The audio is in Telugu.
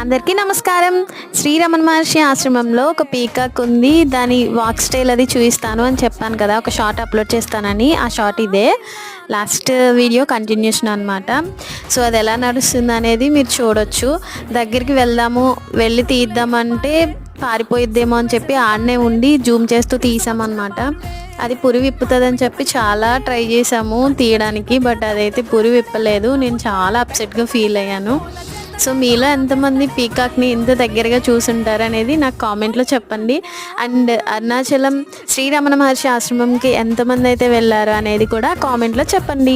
అందరికీ నమస్కారం. శ్రీ రమణ మహర్షి ఆశ్రమంలో ఒక పీకాక్ ఉంది. దాని వాక్ స్టైల్ అది చూపిస్తాను అని చెప్పాను కదా, ఒక షార్ట్ అప్లోడ్ చేస్తానని. ఆ షార్ట్ ఇదే, లాస్ట్ వీడియో కంటిన్యూషన్ అనమాట. సో అది ఎలా నడుస్తుంది అనేది మీరు చూడొచ్చు. దగ్గరికి వెళ్ళి తీద్దామంటే పారిపోయిద్దేమో అని చెప్పి ఆడనే ఉండి జూమ్ చేస్తూ తీసామన్నమాట. అది పురి విప్పుతుందని చెప్పి చాలా ట్రై చేసాము తీయడానికి, బట్ అదైతే పురి విప్పలేదు. నేను చాలా అప్సెట్గా ఫీల్ అయ్యాను. సో మీలో ఎంతమంది పీకాక్ని ఇంత దగ్గరగా చూసుంటారు అనేది నాకు కామెంట్లో చెప్పండి. అండ్ అరుణాచలం శ్రీ రమణ మహర్షి ఆశ్రమంకి ఎంతమంది అయితే వెళ్ళారు అనేది కూడా కామెంట్లో చెప్పండి.